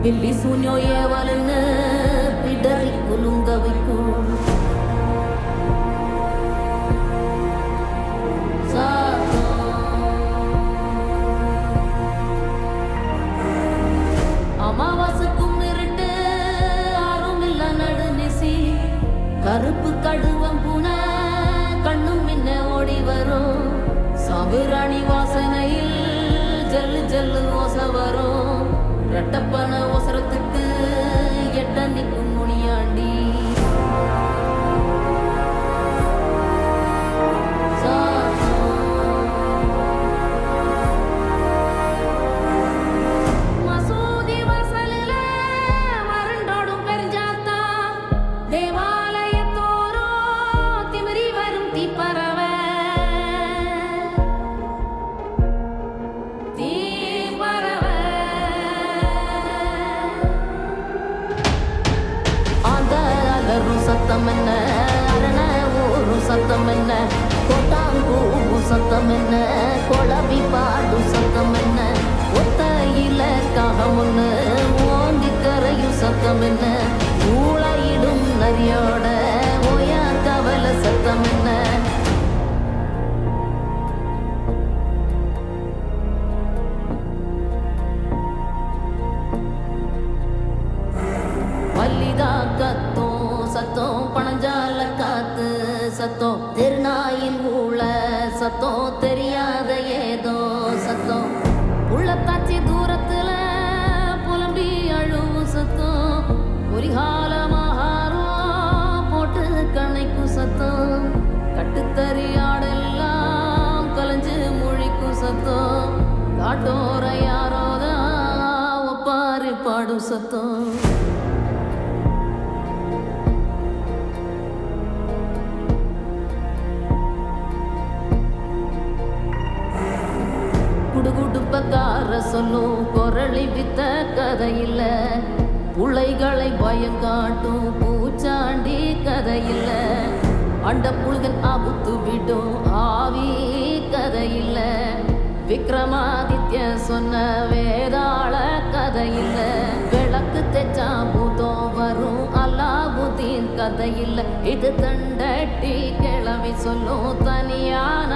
Billy Sunyo Yevalina, Pidari Kulunga Viku. Amavasakum nirite, Arumilla Nadanisi, Karupu Kaduvam Puna, Kandum Minna Odi Varo, Savirani Vasanail, Jell Osavaro. ரட்டப்பன ஒசரத்துக்கு எட்ட நிற்கும் முனியாண்டி மசூதி வாசலில மரண்டோடும் பெருஞ்சாத்தா தேவாலயத்தோரோ திமிரி வரும் தீப்பறவ சத்தமென்ன அரண ஊரு சத்தமென்ன கொட்டாங்கூ சத்தமென்ன கொளவி பாடு சத்தமென்ன ஒத்தையில காகமுன்னு ஓங்கி கரையும் சத்தமென்ன ஊழையிடும் நரியோட ஓயா கவல சத்தமென்ன வல்லிதா கத்தோ சத்தம் பணஞ்சால காத்து சத்தம் திருநாயின் ஊழ சத்தம் தெரியாத ஏதோ சத்தம் உள்ளத்தாச்சி தூரத்துல புலம்பி அழுவும் சத்தம் ஒரிகாலமாகாரம் போட்டு கண்ணைக்கும் சத்தம் கட்டுத்தறியாடெல்லாம் கலைஞ்சு மொழிக்கும் சத்தம் காட்டோர யாரோதான் ஒப்பாரி பாடும் சத்தம் குடுகுடுப்பக்கார சொல்லும் குரளி வித்த கதையில்ல புள்ளைகளை பயங்காட்டும் பூச்சாண்டி கதையில்ல அண்ட புழுகன் அபுத்து விடும் ஆவி கதை இல்ல விக்ரமாதித்ய சொன்ன வேதாள கதை இல்ல விளக்கு தெச்சா பூதம் வரும் அல்லாவுதீன் கதை இல்ல இது தண்டட்டி கிளவி சொல்லும் தனியான